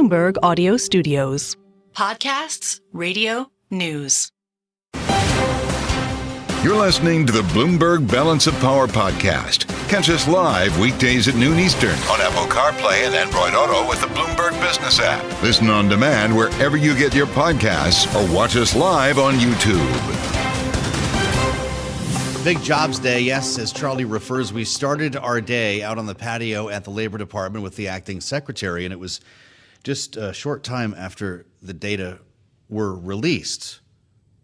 Bloomberg Audio Studios. Podcasts, radio, news. You're listening to the Bloomberg Balance of Power podcast. Catch us live weekdays at noon Eastern on Apple CarPlay and Android Auto with the Bloomberg Business app. Listen on demand wherever you get your podcasts or watch us live on YouTube. Big Jobs Day, yes, as Charlie refers, we started our day out on the patio at the Labor Department with the acting secretary, and it was just a short time after the data were released,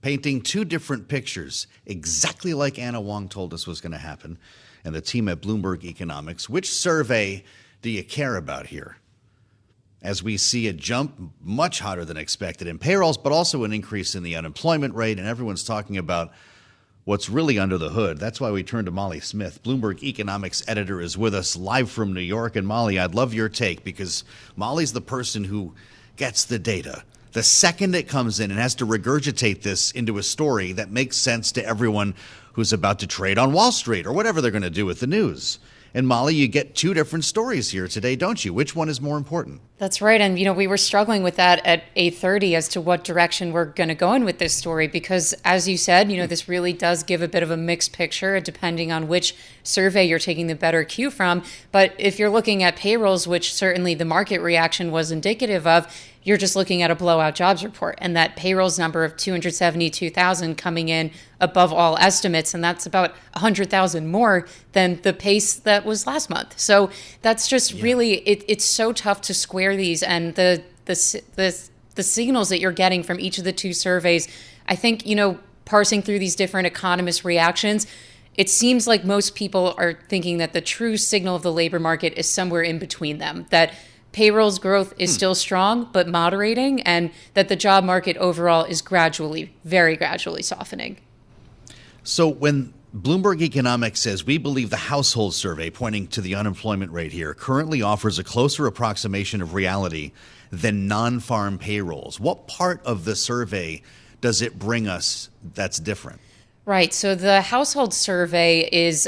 painting two different pictures, exactly like Anna Wong told us was going to happen, and the team at Bloomberg Economics. Which survey do you care about here? As we see a jump much hotter than expected in payrolls, but also an increase in the unemployment rate, and everyone's talking about what's really under the hood. That's why we turn to Molly Smith. Bloomberg Economics editor is with us live from New York. And Molly, I'd love your take, because Molly's the person who gets the data. The second it comes in and has to regurgitate this into a story that makes sense to everyone who's about to trade on Wall Street or whatever they're going to do with the news. And Molly, you get two different stories here today, don't you? Which one is more important? That's right. And, we were struggling with that at 8:30 as to what direction we're going to go in with this story, because as you said, this really does give a bit of a mixed picture depending on which survey you're taking the better cue from. But if you're looking at payrolls, which certainly the market reaction was indicative of, you're just looking at a blowout jobs report, and that payrolls number of 272,000 coming in above all estimates, and that's about 100,000 more than the pace that was last month. So that's just really, it's so tough to square these, and the signals that you're getting from each of the two surveys. I think, parsing through these different economist reactions, it seems like most people are thinking that the true signal of the labor market is somewhere in between them, that payrolls growth is still strong, but moderating, and that the job market overall is very gradually softening. So when Bloomberg Economics says we believe the household survey, pointing to the unemployment rate here, currently offers a closer approximation of reality than non-farm payrolls, what part of the survey does it bring us that's different? Right. So the household survey is,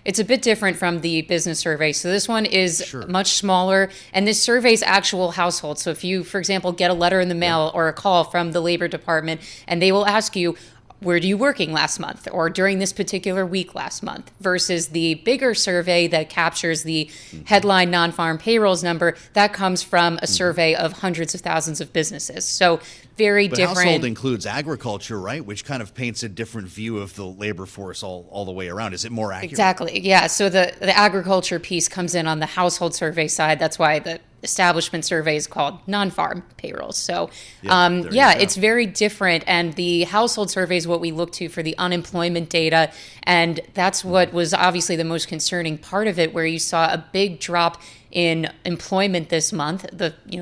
it's a bit different from the business survey. So this one is much smaller, and this surveys actual households. So if you, for example, get a letter in the mail or a call from the Labor Department, and they will ask you, were you working last month or during this particular week last month, versus the bigger survey that captures the headline non-farm payrolls number that comes from a survey of hundreds of thousands of businesses. So very different. Household includes agriculture, right? Which kind of paints a different view of the labor force all the way around. Is it more accurate? Exactly. Yeah. So the agriculture piece comes in on the household survey side. That's why the establishment survey is called non-farm payrolls. So, it's very different. And the household survey is what we look to for the unemployment data. And that's what was obviously the most concerning part of it, where you saw a big drop in employment this month,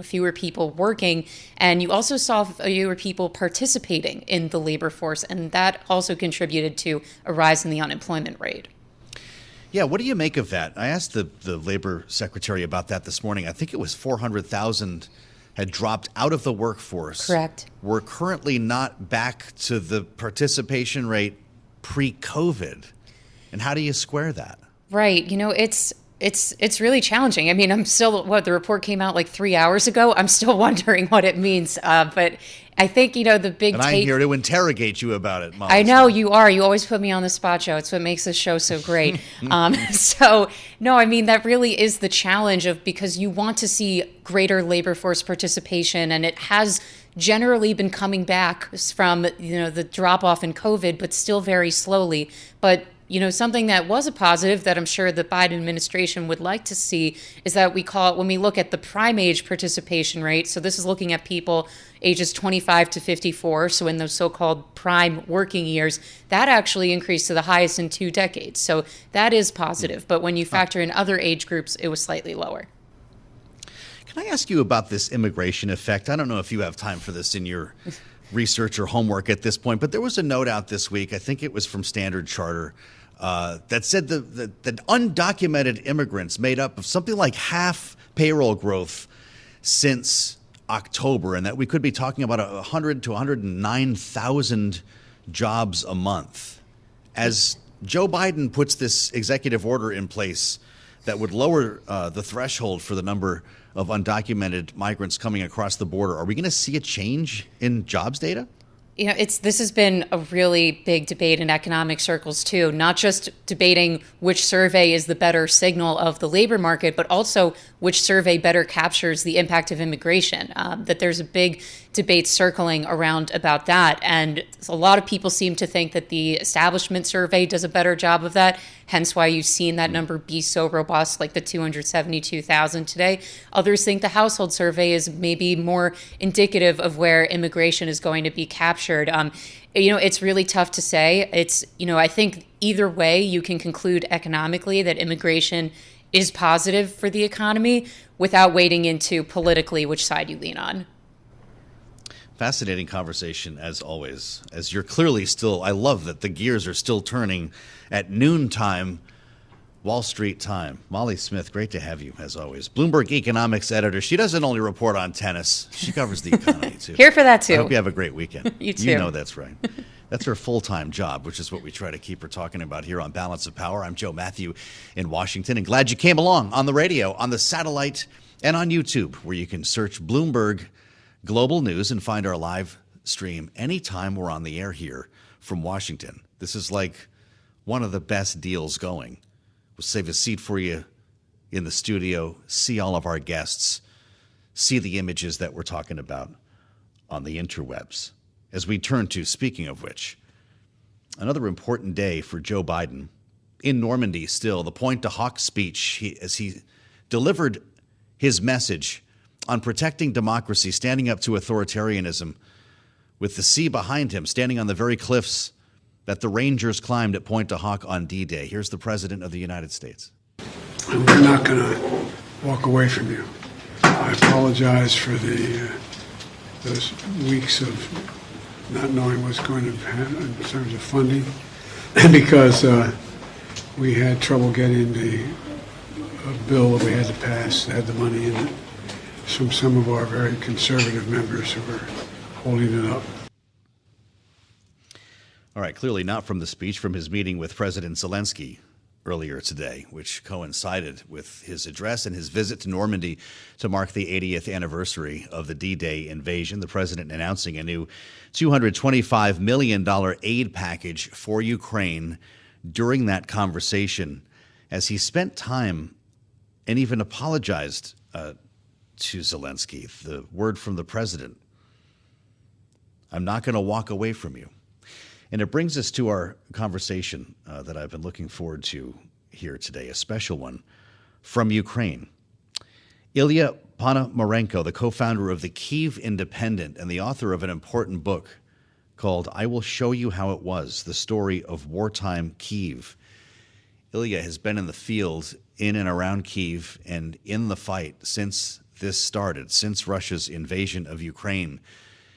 fewer people working, and you also saw fewer people participating in the labor force, and that also contributed to a rise in the unemployment rate. Yeah, what do you make of that? I asked the labor secretary about that this morning. I think it was 400,000 had dropped out of the workforce. Correct. We're currently not back to the participation rate pre-COVID. And how do you square that? Right. It's really challenging. I mean, I'm still, the report came out like 3 hours ago. I'm still wondering what it means. But I think, the big And I'm here to interrogate you about it, Molly. I know you are. You always put me on the spot, Joe. It's what makes this show so great. That really is the challenge because you want to see greater labor force participation, and it has generally been coming back from, the drop off in COVID, but still very slowly. But something that was a positive that I'm sure the Biden administration would like to see is that when we look at the prime age participation rate, so this is looking at people ages 25 to 54, so in those so-called prime working years, that actually increased to the highest in 2 decades. So that is positive. But when you factor in other age groups, it was slightly lower. Can I ask you about this immigration effect? I don't know if you have time for this in your research or homework at this point, but there was a note out this week, I think it was from Standard Charter, that said that undocumented immigrants made up of something like half payroll growth since October, and that we could be talking about 100 to 109,000 jobs a month. As Joe Biden puts this executive order in place that would lower the threshold for the number of undocumented migrants coming across the border. Are we going to see a change in jobs data? This has been a really big debate in economic circles, too, not just debating which survey is the better signal of the labor market, but also which survey better captures the impact of immigration, that there's a big debate circling around about that. And a lot of people seem to think that the establishment survey does a better job of that, hence why you've seen that number be so robust, like the 272,000 today. Others think the household survey is maybe more indicative of where immigration is going to be captured. It's really tough to say. I think either way you can conclude economically that immigration is positive for the economy without wading into politically which side you lean on. Fascinating conversation, as always, as you're clearly still, I love that the gears are still turning at noontime, Wall Street time. Molly Smith, great to have you, as always. Bloomberg economics editor. She doesn't only report on tennis, she covers the economy, too. Here for that, too. I hope you have a great weekend. You too. You know that's right. That's her full-time job, which is what we try to keep her talking about here on Balance of Power. I'm Joe Mathieu in Washington, and glad you came along on the radio, on the satellite, and on YouTube, where you can search Bloomberg Global News and find our live stream anytime we're on the air here from Washington. This is like one of the best deals going. We'll save a seat for you in the studio, see all of our guests, see the images that we're talking about on the interwebs. As we turn to, speaking of which, another important day for Joe Biden in Normandy still, the Pointe du Hoc speech, as he delivered his message on protecting democracy, standing up to authoritarianism, with the sea behind him, standing on the very cliffs that the Rangers climbed at Pointe du Hoc on D-Day. Here's the President of the United States. And we're not going to walk away from you. I apologize for those weeks of not knowing what's going to happen in terms of funding, because we had trouble getting the bill that we had to pass that had the money in it from some of our very conservative members who were holding it up. All right, clearly not from the speech, from his meeting with President Zelensky earlier today, which coincided with his address and his visit to Normandy to mark the 80th anniversary of the D-Day invasion. The president announcing a new $225 million aid package for Ukraine during that conversation, as he spent time and even apologized to Zelensky. The word from the president: I'm not going to walk away from you. And it brings us to our conversation that I've been looking forward to here today, a special one from Ukraine. Illia Ponomarenko, the co-founder of the Kyiv Independent and the author of an important book called I Will Show You How It Was, the story of wartime Kyiv. Illia has been in the field in and around Kyiv and in the fight since this started, since Russia's invasion of Ukraine,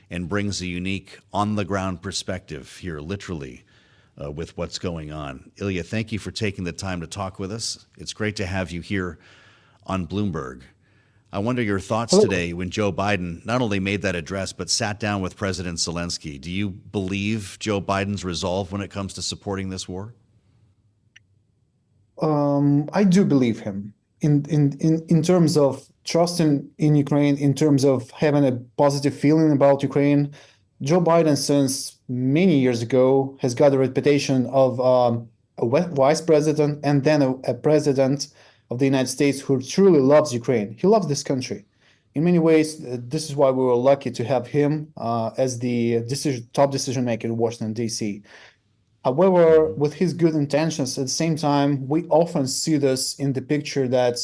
and brings a unique on-the-ground perspective here, literally, with what's going on. Illia, thank you for taking the time to talk with us. It's great to have you here on Bloomberg. I wonder your thoughts today when Joe Biden not only made that address, but sat down with President Zelensky. Do you believe Joe Biden's resolve when it comes to supporting this war? I do believe him in terms of trust in Ukraine, in terms of having a positive feeling about Ukraine. Joe Biden, since many years ago, has got a reputation of a vice president and then a president of the United States who truly loves Ukraine. He loves this country. In many ways, this is why we were lucky to have him as the top decision maker in Washington, D.C. However, with his good intentions, at the same time, we often see this in the picture that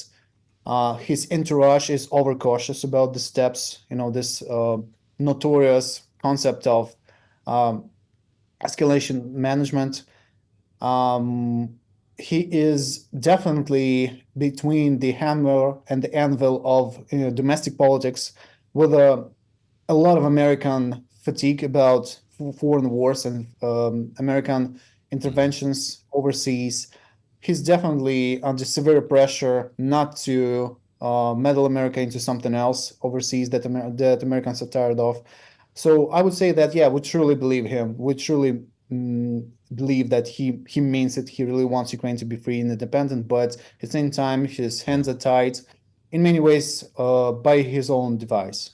his entourage is overcautious about the steps, this notorious concept of escalation management. He is definitely between the hammer and the anvil of domestic politics, with a lot of American fatigue about foreign wars and American interventions overseas. He's definitely under severe pressure not to meddle America into something else overseas that Americans are tired of. So I would say that, yeah, we truly believe him. We truly believe that he means it. He really wants Ukraine to be free and independent, but at the same time, his hands are tied in many ways by his own device.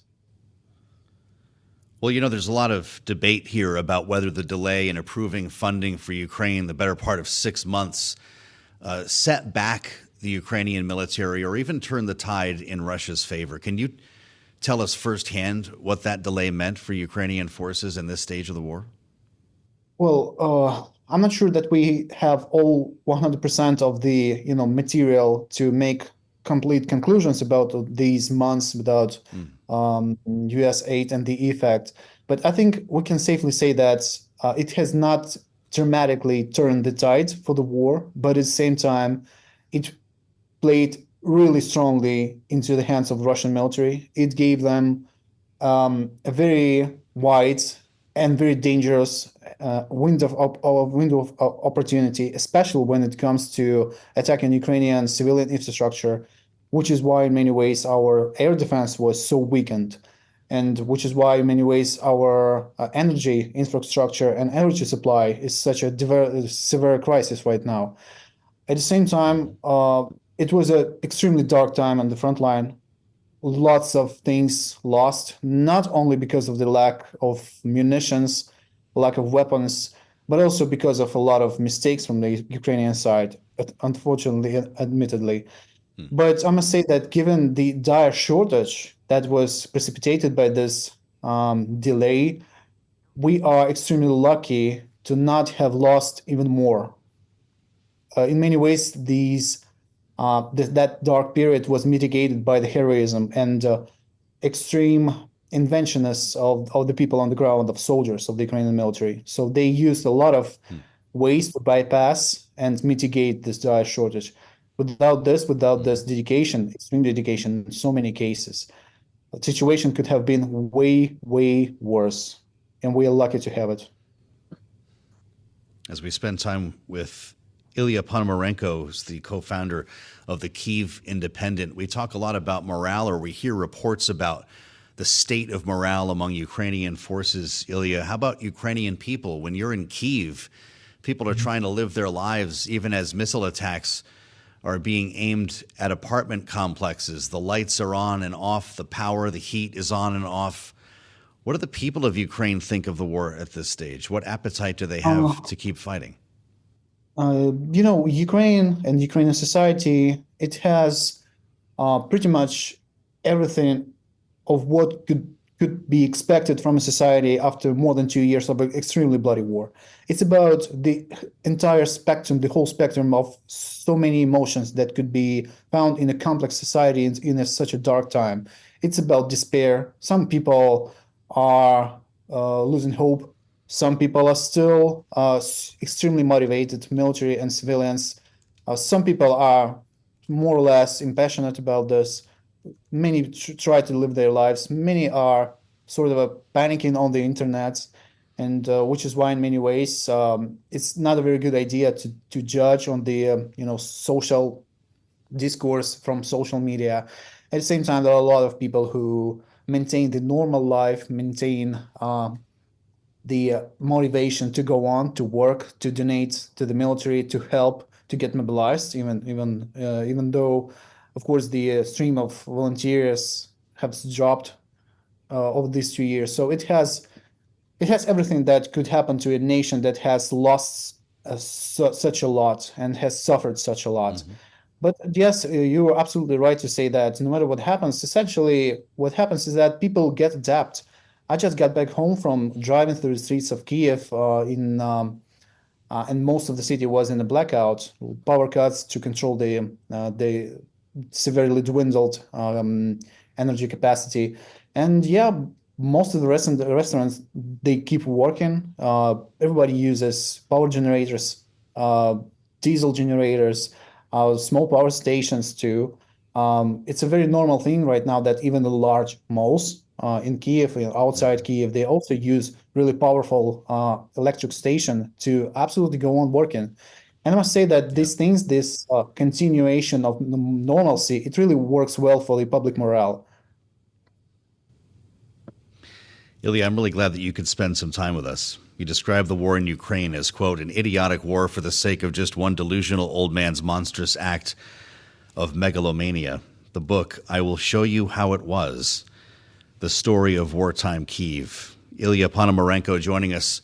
Well, there's a lot of debate here about whether the delay in approving funding for Ukraine, the better part of 6 months, set back the Ukrainian military or even turned the tide in Russia's favor. Can you tell us firsthand what that delay meant for Ukrainian forces in this stage of the war? Well, I'm not sure that we have all 100% of the material to make complete conclusions about these months without U.S. aid and the effect. But I think we can safely say that it has not dramatically turned the tide for the war, but at the same time, it played really strongly into the hands of the Russian military. It gave them a very wide and very dangerous window of opportunity, especially when it comes to attacking Ukrainian civilian infrastructure, which is why in many ways our air defense was so weakened, and which is why in many ways our energy infrastructure and energy supply is such a severe crisis right now. At the same time, it was an extremely dark time on the front line. Lots of things lost, not only because of the lack of munitions, lack of weapons, but also because of a lot of mistakes from the Ukrainian side, unfortunately, admittedly. But I must say that given the dire shortage that was precipitated by this delay, we are extremely lucky to not have lost even more. In many ways, that dark period was mitigated by the heroism and extreme inventionness of the people on the ground, of soldiers of the Ukrainian military. So they used a lot of ways to bypass and mitigate this dire shortage. Without this dedication, extreme dedication in so many cases, the situation could have been way, way worse. And we are lucky to have it. As we spend time with Illia Ponomarenko, who's the co-founder of the Kyiv Independent, we talk a lot about morale, or we hear reports about the state of morale among Ukrainian forces. Illia, how about Ukrainian people? When you're in Kyiv, people are trying to live their lives, even as missile attacks are being aimed at apartment complexes. The lights are on and off, the power, the heat is on and off. What do the people of Ukraine think of the war at this stage? What appetite do they have to keep fighting? Ukraine and Ukrainian society, it has pretty much everything of what could be expected from a society after more than 2 years of an extremely bloody war. It's about the entire spectrum, the whole spectrum of so many emotions that could be found in a complex society in such a dark time. It's about despair. Some people are losing hope. Some people are still extremely motivated, military and civilians. Some people are more or less impassionate about this. Many try to live their lives. Many are sort of panicking on the internet, and which is why in many ways it's not a very good idea to judge on the social discourse from social media. At the same time, there are a lot of people who maintain the normal life, maintain the motivation to go on, to work, to donate to the military, to help, to get mobilized, even though, of course, the stream of volunteers has dropped over these 2 years. So it has everything that could happen to a nation that has lost such a lot and has suffered such a lot. Mm-hmm. But yes, you are absolutely right to say that no matter what happens, essentially what happens is that people get adapt. I just got back home from driving through the streets of Kyiv and most of the city was in a blackout, power cuts to control the severely dwindled energy capacity. And yeah, most of the restaurants, they keep working. Everybody uses power generators, diesel generators, small power stations too. It's a very normal thing right now that even the large malls in Kyiv, outside Kyiv, they also use really powerful electric station to absolutely go on working. And I must say that these things, this continuation of normalcy, it really works well for the public morale. Illia, I'm really glad that you could spend some time with us. You described the war in Ukraine as, quote, an idiotic war for the sake of just one delusional old man's monstrous act of megalomania. The book, I Will Show You How It Was, the story of wartime Kyiv. Illia Ponomarenko joining us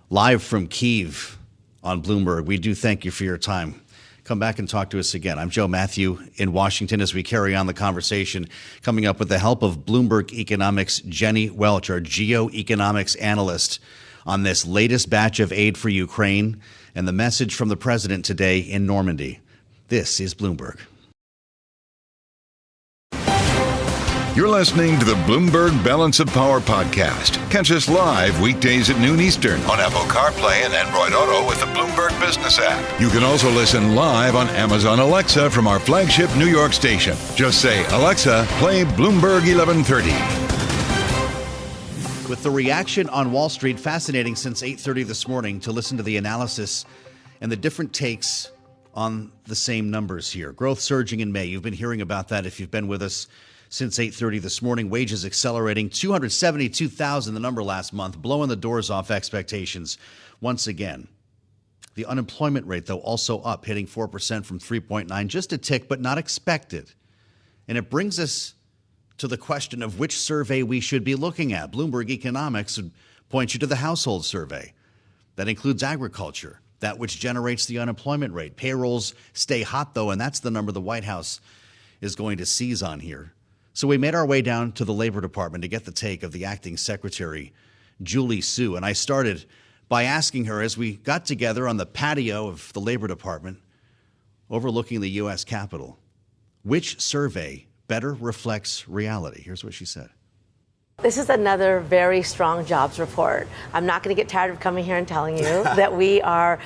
live from Kyiv on Bloomberg. We do thank you for your time. Come back and talk to us again. I'm Mathieu in Washington as we carry on the conversation, coming up with the help of Bloomberg Economics' Jeanne Welch, our geoeconomics analyst, on this latest batch of aid for Ukraine and the message from the president today in Normandy. This is Bloomberg. You're listening to the Bloomberg Balance of Power podcast. Catch us live weekdays at noon Eastern on Apple CarPlay and Android Auto with the Bloomberg Business app. You can also listen live on Amazon Alexa from our flagship New York station. Just say, Alexa, play Bloomberg 1130. With the reaction on Wall Street fascinating since 8:30 this morning to listen to the analysis and the different takes on the same numbers here. Growth surging in May. You've been hearing about that if you've been with us since 8:30 this morning. Wages accelerating. 272,000, the number last month, blowing the doors off expectations once again. The unemployment rate, though, also up, hitting 4% from 3.9, just a tick, but not expected. And it brings us to the question of which survey we should be looking at. Bloomberg Economics would point you to the household survey. That includes agriculture, that which generates the unemployment rate. Payrolls stay hot, though, and that's the number the White House is going to seize on here. So we made our way down to the Labor Department to get the take of the acting secretary, Julie Su. And I started by asking her, as we got together on the patio of the Labor Department overlooking the U.S. Capitol, which survey better reflects reality? Here's what she said. This is another very strong jobs report. I'm not going to get tired of coming here and telling you that we are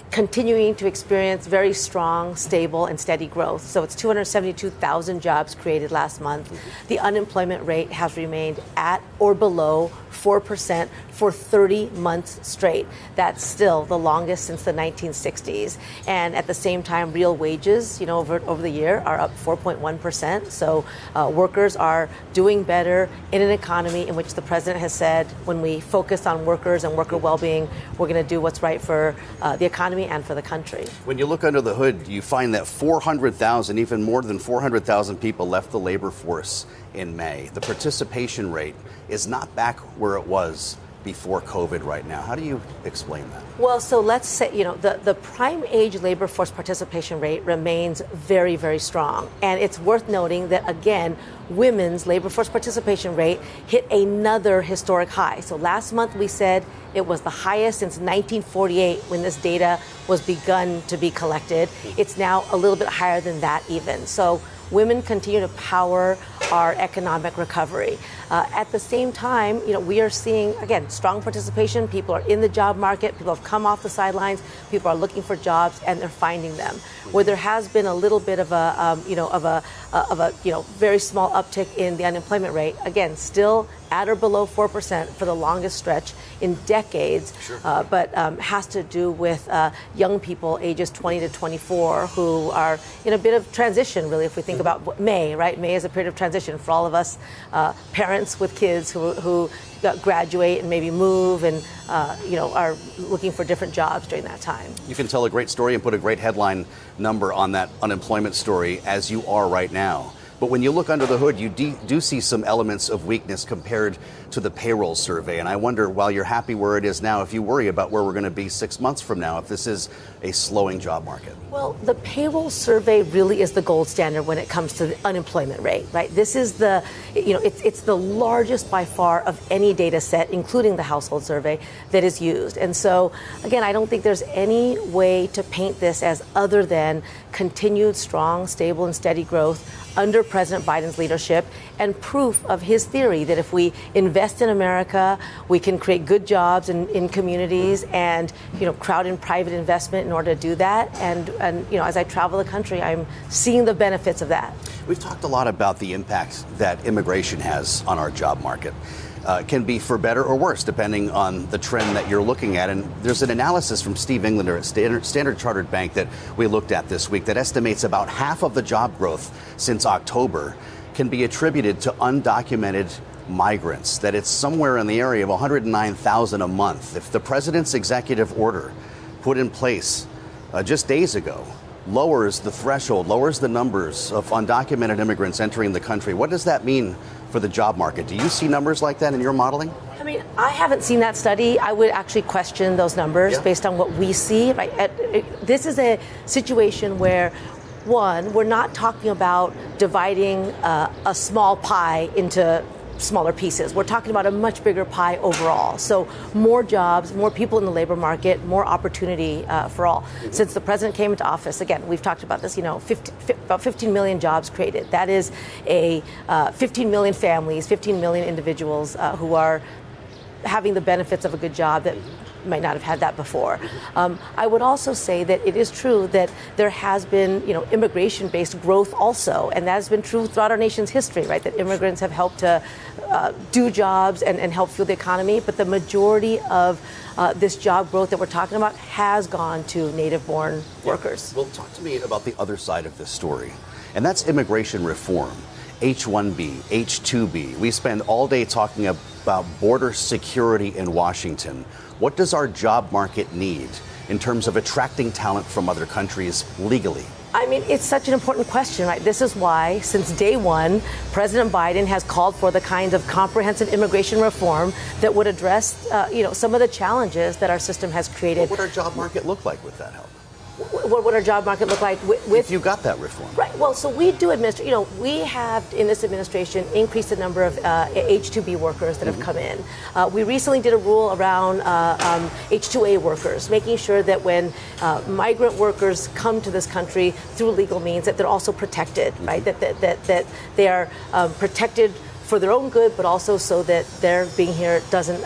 continuing to experience very strong, stable, and steady growth. So it's 272,000 jobs created last month. The unemployment rate has remained at or below 4% for 30 months straight. That's still the longest since the 1960s. And at the same time, real wages, over the year are up 4.1%. So workers are doing better in an economy in which the president has said, when we focus on workers and worker well-being, we're going to do what's right for the economy and for the country. When you look under the hood, you find that 400,000, even more than 400,000 people left the labor force in May. The participation rate is not back where it was before COVID right now. How do you explain that? Well, so let's say, the prime age labor force participation rate remains very, very strong. And it's worth noting that, again, women's labor force participation rate hit another historic high. So last month we said it was the highest since 1948 when this data was begun to be collected. It's now a little bit higher than that even. So women continue to power our economic recovery. At the same time, we are seeing, again, strong participation. People are in the job market. People have come off the sidelines. People are looking for jobs, and they're finding them. Where there has been a little bit of a very small uptick in the unemployment rate, again, still at or below 4% for the longest stretch in decades, but has to do with young people ages 20 to 24 who are in a bit of transition, really, if we think about May, right? May is a period of transition for all of us parents with kids who graduate and maybe move and are looking for different jobs during that time. You can tell a great story and put a great headline number on that unemployment story, as you are right now. But when you look under the hood, you do see some elements of weakness compared to the payroll survey. And I wonder, while you're happy where it is now, if you worry about where we're going to be 6 months from now, if this is a slowing job market. Well, the payroll survey really is the gold standard when it comes to the unemployment rate, right? This is the, it's the largest by far of any data set, including the household survey, that is used. And so, again, I don't think there's any way to paint this as other than continued strong, stable, and steady growth under President Biden's leadership, and proof of his theory that if we invest in America, we can create good jobs in communities and, crowd in private investment in order to do that. And as I travel the country, I'm seeing the benefits of that. We've talked a lot about the impact that immigration has on our job market. Can be for better or worse, depending on the trend that you're looking at. And there's an analysis from Steve Englander at Standard Chartered Bank that we looked at this week that estimates about half of the job growth since October can be attributed to undocumented migrants, that it's somewhere in the area of 109,000 a month. If the president's executive order put in place just days ago lowers the threshold, lowers the numbers of undocumented immigrants entering the country, what does that mean for the job market? Do you see numbers like that in your modeling? I mean, I haven't seen that study. I would actually question those numbers based on what we see. Right? This is a situation where, one, we're not talking about dividing a small pie into smaller pieces. We're talking about a much bigger pie overall. So more jobs, more people in the labor market, more opportunity for all. Since the president came into office, again, we've talked about this, about 15 million jobs created. That is 15 million families, 15 million individuals who are having the benefits of a good job that might not have had that before. I would also say that it is true that there has been, immigration-based growth also, and that has been true throughout our nation's history, right? That immigrants have helped to do jobs and help fuel the economy, but the majority of this job growth that we're talking about has gone to native-born workers. Well, talk to me about the other side of this story, and that's immigration reform. H-1B, H-2B. We spend all day talking about border security in Washington. What does our job market need in terms of attracting talent from other countries legally? I mean, it's such an important question, right? This is why, since day one, President Biden has called for the kind of comprehensive immigration reform that would address, some of the challenges that our system has created. What would our job market look like with that help? What would our job market look like with if you got that reform? Right. Well, so we do we have in this administration increased the number of H-2B workers that have come in. We recently did a rule around H-2A workers, making sure that when migrant workers come to this country through legal means, that they're also protected, right? That they are protected for their own good, but also so that their being here doesn't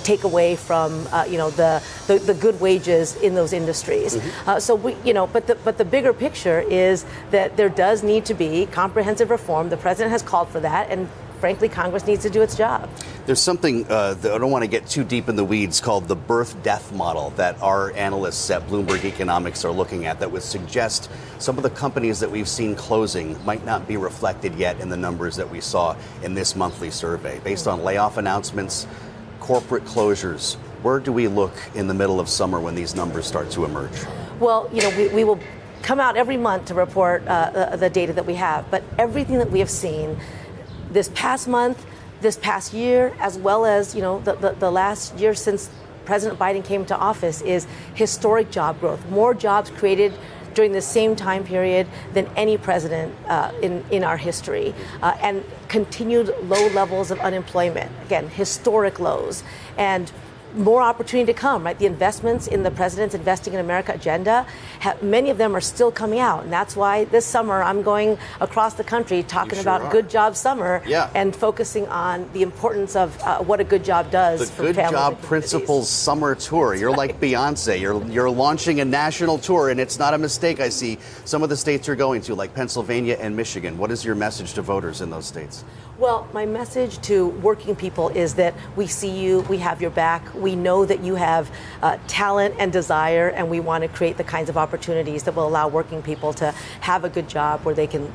take away from the good wages in those industries. So we, but the bigger picture is that there does need to be comprehensive reform. The president has called for that, and frankly, Congress needs to do its job. There's something that I don't want to get too deep in the weeds called the birth-death model that our analysts at Bloomberg Economics are looking at that would suggest some of the companies that we've seen closing might not be reflected yet in the numbers that we saw in this monthly survey. Based on layoff announcements, corporate closures, where do we look in the middle of summer when these numbers start to emerge? Well, we will come out every month to report the data that we have, but everything that we have seen this past month, this past year, as well as the last year since President Biden came to office, is historic job growth. More jobs created during the same time period than any president in our history, and continued low levels of unemployment. Again, historic lows, and more opportunity to come, right? The investments in the president's Investing in America agenda, many of them are still coming out. And that's why this summer I'm going across the country talking about Good Job Summer and focusing on the importance of what a good job does for families. The Good Job Principles Summer Tour. You're like Beyonce. You're launching a national tour, and it's not a mistake. I see some of the states you're going to, like Pennsylvania and Michigan. What is your message to voters in those states? Well, my message to working people is that we see you, we have your back, we know that you have talent and desire, and we want to create the kinds of opportunities that will allow working people to have a good job where they can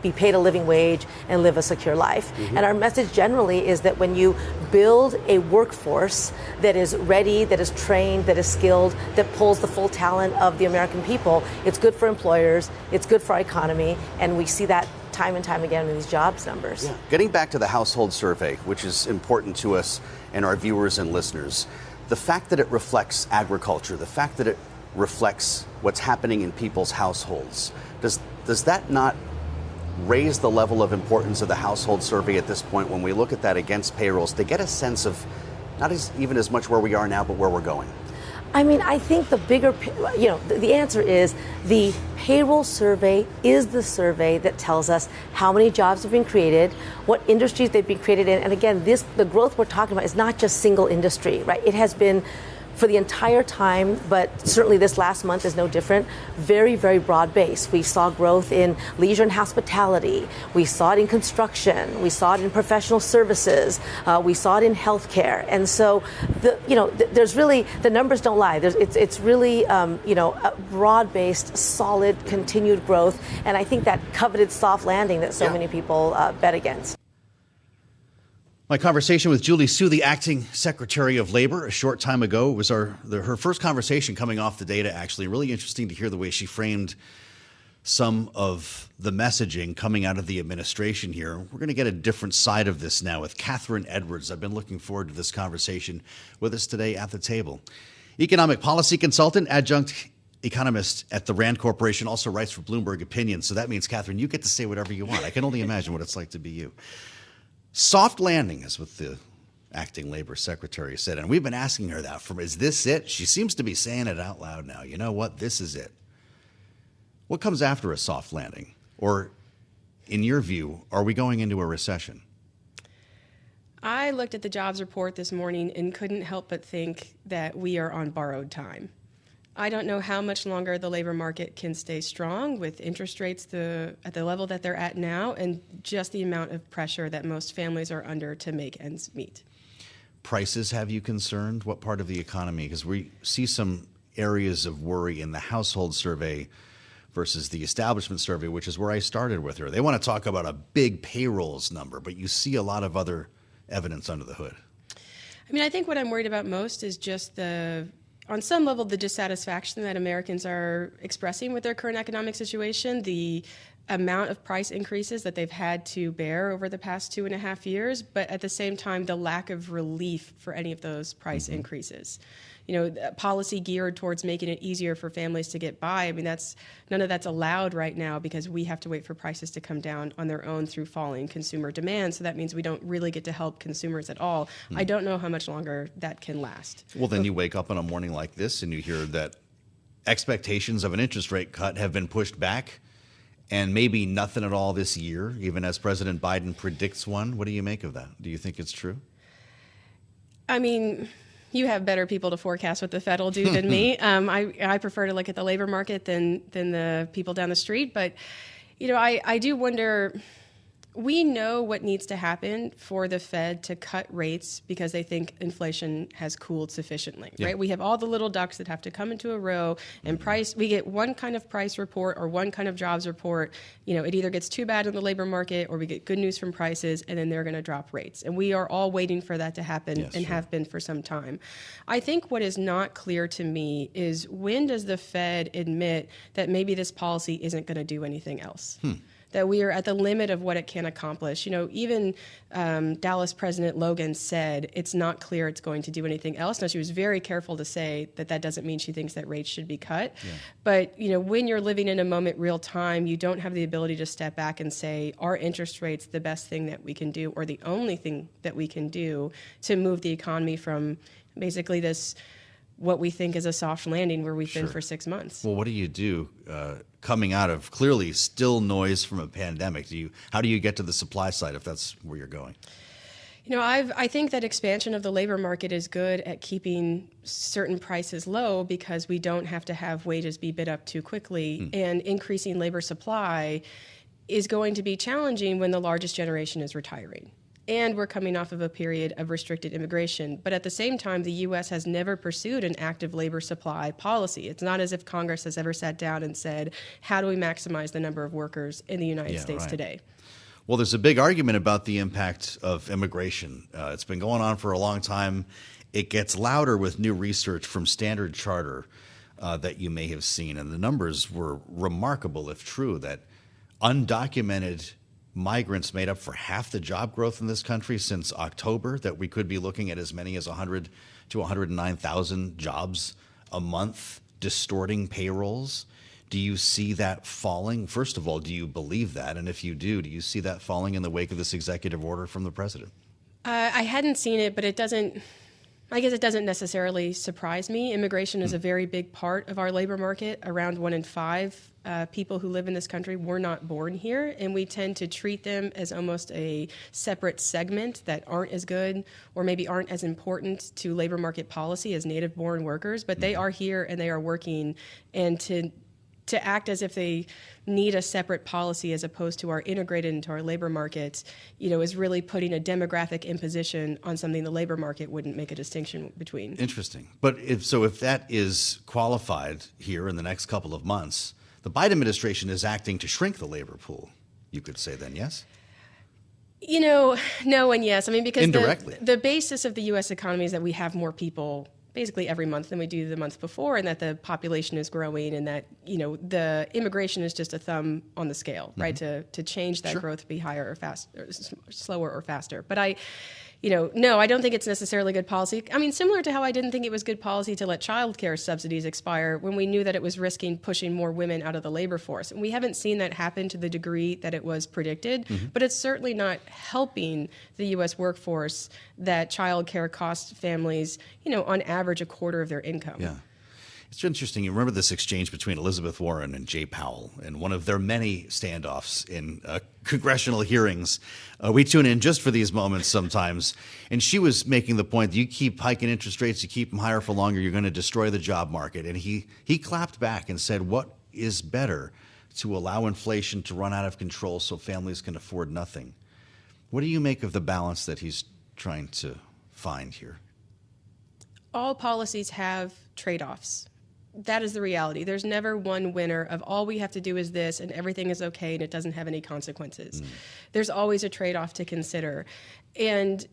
be paid a living wage and live a secure life. And our message generally is that when you build a workforce that is ready, that is trained, that is skilled, that pulls the full talent of the American people, it's good for employers, it's good for our economy, and we see that time and time again in these jobs numbers. Yeah. Getting back to the household survey, which is important to us and our viewers and listeners, the fact that it reflects agriculture, the fact that it reflects what's happening in people's households, does that not raise the level of importance of the household survey at this point when we look at that against payrolls to get a sense of not even as much where we are now, but where we're going? I mean, I think the bigger, the answer is the payroll survey is the survey that tells us how many jobs have been created, what industries they've been created in. And again, the growth we're talking about is not just single industry, right? It has been for the entire time, but certainly this last month is no different, very, very broad-based. We saw growth in leisure and hospitality. We saw it in construction. We saw it in professional services. We saw it in healthcare. And so, there's really, the numbers don't lie. It's really, a broad-based, solid, continued growth. And I think that coveted soft landing that so many people bet against. My conversation with Julie Su, the acting Secretary of Labor, a short time ago, was her first conversation coming off the data, actually. Really interesting to hear the way she framed some of the messaging coming out of the administration here. We're going to get a different side of this now with Kathryn Edwards. I've been looking forward to this conversation with us today at the table. Economic policy consultant, adjunct economist at the Rand Corporation, also writes for Bloomberg Opinion. So that means, Kathryn, you get to say whatever you want. I can only imagine what it's like to be you. Soft landing is what the acting labor secretary said. And we've been asking her that is this it? She seems to be saying it out loud now. You know what? This is it. What comes after a soft landing? Or, in your view, are we going into a recession? I looked at the jobs report this morning and couldn't help but think that we are on borrowed time. I don't know how much longer the labor market can stay strong with interest rates at the level that they're at now and just the amount of pressure that most families are under to make ends meet. Prices have you concerned? What part of the economy? Because we see some areas of worry in the household survey versus the establishment survey, which is where I started with her. They want to talk about a big payrolls number, but you see a lot of other evidence under the hood. I mean, I think what I'm worried about most is just on some level, the dissatisfaction that Americans are expressing with their current economic situation, the amount of price increases that they've had to bear over the past 2.5 years, but at the same time, the lack of relief for any of those price increases. Policy geared towards making it easier for families to get by. I mean, none of that's allowed right now because we have to wait for prices to come down on their own through falling consumer demand. So that means we don't really get to help consumers at all. I don't know how much longer that can last. Well, then you wake up on a morning like this and you hear that expectations of an interest rate cut have been pushed back and maybe nothing at all this year, even as President Biden predicts one. What do you make of that? Do you think it's true? I mean, you have better people to forecast what the Fed will do than me. I prefer to look at the labor market than the people down the street. But, I do wonder, we know what needs to happen for the Fed to cut rates because they think inflation has cooled sufficiently, right? We have all the little ducks that have to come into a row and price. We get one kind of price report or one kind of jobs report. It either gets too bad in the labor market or we get good news from prices and then they're going to drop rates. And we are all waiting for that to happen have been for some time. I think what is not clear to me is when does the Fed admit that maybe this policy isn't going to do anything else? That we are at the limit of what it can accomplish. Even Dallas President Logan said it's not clear it's going to do anything else. Now, she was very careful to say that doesn't mean she thinks that rates should be cut. Yeah. But, when you're living in a moment real time, you don't have the ability to step back and say, are interest rates the best thing that we can do or the only thing that we can do to move the economy from basically this what we think is a soft landing where we've been for 6 months. Well, what do you do coming out of clearly still noise from a pandemic? How do you get to the supply side if that's where you're going? I think that expansion of the labor market is good at keeping certain prices low because we don't have to have wages be bid up too quickly, and increasing labor supply is going to be challenging when the largest generation is retiring. And we're coming off of a period of restricted immigration. But at the same time, the U.S. has never pursued an active labor supply policy. It's not as if Congress has ever sat down and said, how do we maximize the number of workers in the United States today? Well, there's a big argument about the impact of immigration. It's been going on for a long time. It gets louder with new research from Standard Charter that you may have seen. And the numbers were remarkable, if true, that undocumented migrants made up for half the job growth in this country since October, that we could be looking at as many as 100 to 109,000 jobs a month, distorting payrolls. Do you see that falling? First of all, do you believe that? And if you do you see that falling in the wake of this executive order from the president? I hadn't seen it, but it doesn't necessarily surprise me. Immigration is a very big part of our labor market. Around 1 in 5 people who live in this country were not born here, and we tend to treat them as almost a separate segment that aren't as good or maybe aren't as important to labor market policy as native-born workers, but they are here and they are working, and to act as if they need a separate policy as opposed to are integrated into our labor market, is really putting a demographic imposition on something the labor market wouldn't make a distinction between. Interesting. But if that is qualified here in the next couple of months, the Biden administration is acting to shrink the labor pool, you could say then, yes? No and yes. I mean, because Indirectly. the basis of the U.S. economy is that we have more people basically every month than we do the month before, and that the population is growing, and that the immigration is just a thumb on the scale, right? To change that growth to be higher or faster, or slower or faster. But no, I don't think it's necessarily good policy. I mean, similar to how I didn't think it was good policy to let childcare subsidies expire when we knew that it was risking pushing more women out of the labor force. And we haven't seen that happen to the degree that it was predicted, but it's certainly not helping the U.S. workforce that childcare costs families, on average, a quarter of their income. Yeah. It's interesting. You remember this exchange between Elizabeth Warren and Jay Powell in one of their many standoffs in congressional hearings. We tune in just for these moments sometimes. And she was making the point that you keep hiking interest rates, you keep them higher for longer, you're going to destroy the job market. And he clapped back and said, what is better, to allow inflation to run out of control so families can afford nothing? What do you make of the balance that he's trying to find here? All policies have trade-offs. That is the reality. There's never one winner of all we have to do is this and everything is okay and it doesn't have any consequences. There's always a trade-off to consider. And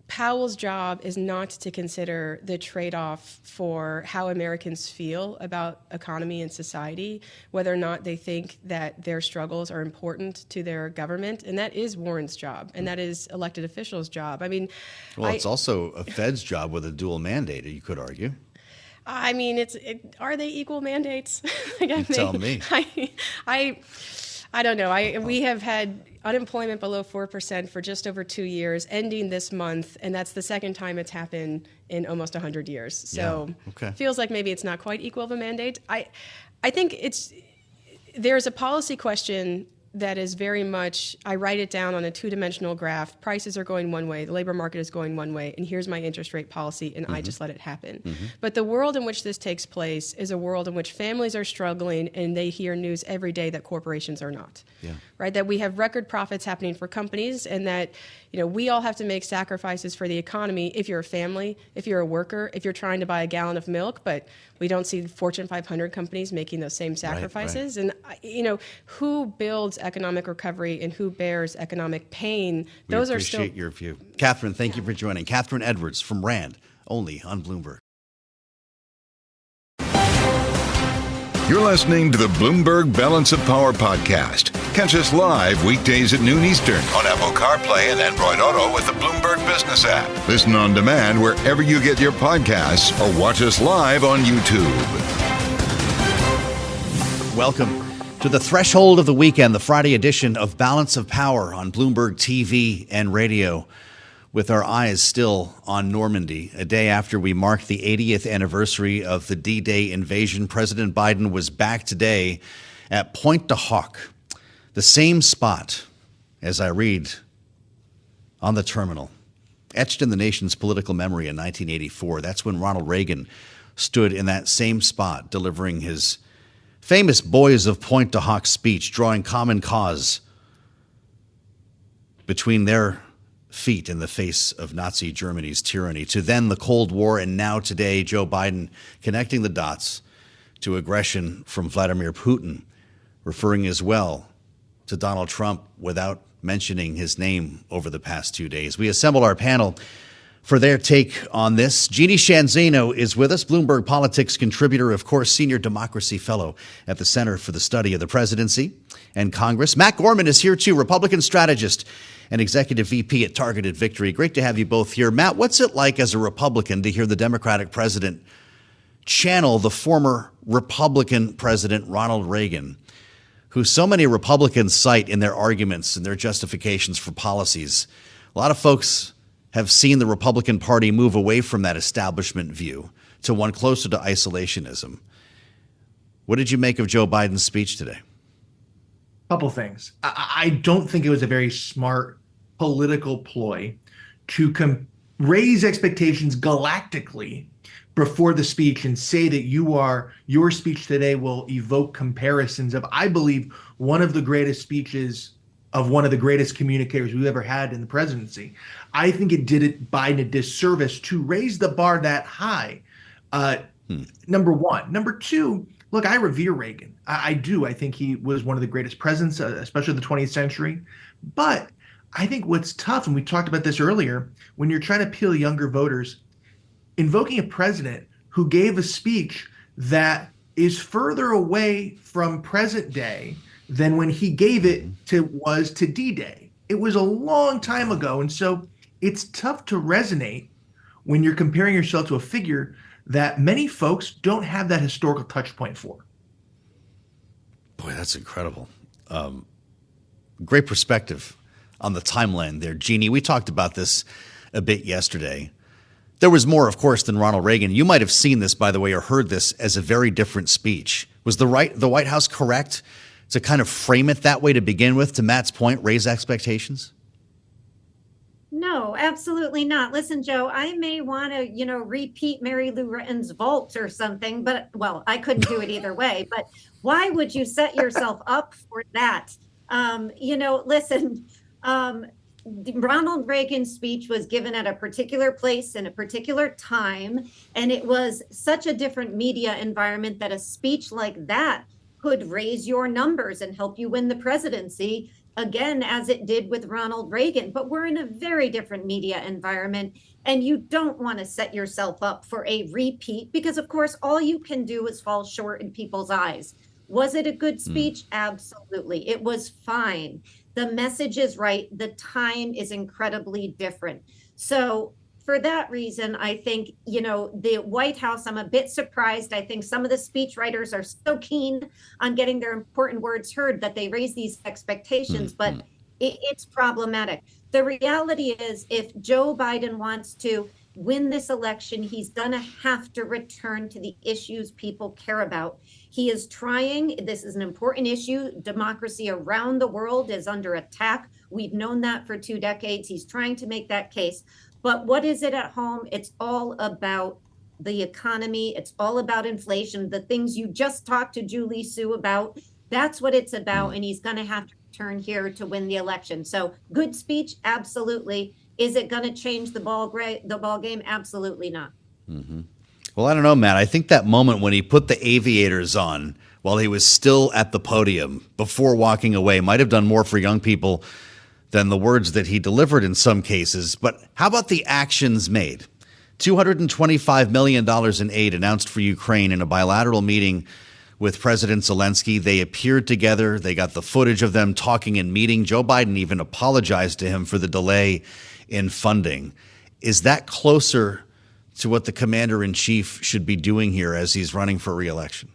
Powell's job is not to consider the trade-off for how Americans feel about economy and society, whether or not they think that their struggles are important to their government. And that is Warren's job, and that is elected officials' job. I mean, it's also a Fed's job with a dual mandate, you could argue. I mean, are they equal mandates? Tell me. I don't know. We have had unemployment below 4% for just over 2 years, ending this month, and that's the second time it's happened in almost 100 years. So it feels like maybe it's not quite equal of a mandate. I think there's a policy question that is very much, I write it down on a two-dimensional graph. Prices are going one way, the labor market is going one way, and here's my interest rate policy, and I just let it happen. But the world in which this takes place is a world in which families are struggling, and they hear news every day that corporations are not. Right? That we have record profits happening for companies, and that we all have to make sacrifices for the economy if you're a family, if you're a worker, if you're trying to buy a gallon of milk, but we don't see Fortune 500 companies making those same sacrifices. Right. And, who builds economic recovery and who bears economic pain? Those are still. We appreciate your view. Kathryn, thank you for joining. Kathryn Edwards from Rand, only on Bloomberg. You're listening to the Bloomberg Balance of Power podcast. Catch us live weekdays at noon Eastern on Apple CarPlay and Android Auto with the Bloomberg Business app. Listen on demand wherever you get your podcasts or watch us live on YouTube. Welcome to the threshold of the weekend, the Friday edition of Balance of Power on Bloomberg TV and radio, with our eyes still on Normandy. A day after we marked the 80th anniversary of the D-Day invasion, President Biden was back today at Pointe du Hoc, the same spot, as I read, on the terminal, etched in the nation's political memory in 1984. That's when Ronald Reagan stood in that same spot, delivering his famous Boys of Pointe du Hoc speech, drawing common cause between their feet in the face of Nazi Germany's tyranny, to then the Cold War, and now today Joe Biden connecting the dots to aggression from Vladimir Putin, referring as well to Donald Trump without mentioning his name over the past 2 days. We assemble our panel for their take on this. Jeanne Zaino is with us, Bloomberg Politics contributor, of course, senior democracy fellow at the Center for the Study of the Presidency and Congress. Matt Gorman is here too, Republican strategist and executive VP at Targeted Victory. Great to have you both here. Matt, what's it like as a Republican to hear the Democratic president channel the former Republican president Ronald Reagan, who so many Republicans cite in their arguments and their justifications for policies? A lot of folks have seen the Republican Party move away from that establishment view to one closer to isolationism. What did you make of Joe Biden's speech today? Couple things. I don't think it was a very smart political ploy to raise expectations galactically before the speech and say that your speech today will evoke comparisons of, I believe, one of the greatest speeches of one of the greatest communicators we've ever had in the presidency. I think it did it Biden a disservice to raise the bar that high. Number one. Number two, look, I revere Reagan. I do. I think he was one of the greatest presidents, especially of the 20th century. But I think what's tough, and we talked about this earlier, when you're trying to appeal younger voters, invoking a president who gave a speech that is further away from present day than when he gave it to D-Day. It was a long time ago. And so it's tough to resonate when you're comparing yourself to a figure that many folks don't have that historical touch point for. Boy, that's incredible. Great perspective on the timeline there. Jeanne, we talked about this a bit yesterday. There was more, of course, than Ronald Reagan. You might have seen this, by the way, or heard this as a very different speech. Was the White House correct to kind of frame it that way to begin with, to Matt's point, raise expectations? No, absolutely not. Listen, Joe, I may want to, repeat Mary Lou Retton's Vault or something, but, well, I couldn't do it either way. But why would you set yourself up for that? Listen, Ronald Reagan's speech was given at a particular place in a particular time, and it was such a different media environment that a speech like that could raise your numbers and help you win the presidency, again, as it did with Ronald Reagan. But we're in a very different media environment, and you don't want to set yourself up for a repeat because, of course, all you can do is fall short in people's eyes. Was it a good speech? Absolutely. It was fine. The message is right. The time is incredibly different. So for that reason, I think, the White House, I'm a bit surprised. I think some of the speechwriters are so keen on getting their important words heard that they raise these expectations, but it's problematic. The reality is, if Joe Biden wants to win this election, he's going to have to return to the issues people care about. He is trying. This is an important issue. Democracy around the world is under attack. We've known that for 2 decades. He's trying to make that case. But what is it at home? It's all about the economy. It's all about inflation. The things you just talked to Julie Su about, that's what it's about. And he's going to have to return here to win the election. So good speech, absolutely. Is it going to change the ball game? Absolutely not. Mm-hmm. Well, I don't know, Matt. I think that moment when he put the aviators on while he was still at the podium before walking away might have done more for young people than the words that he delivered in some cases. But how about the actions made? $225 million in aid announced for Ukraine in a bilateral meeting with President Zelensky. They appeared together. They got the footage of them talking and meeting. Joe Biden even apologized to him for the delay in funding. Is that closer to what the commander-in-chief should be doing here as he's running for re-election?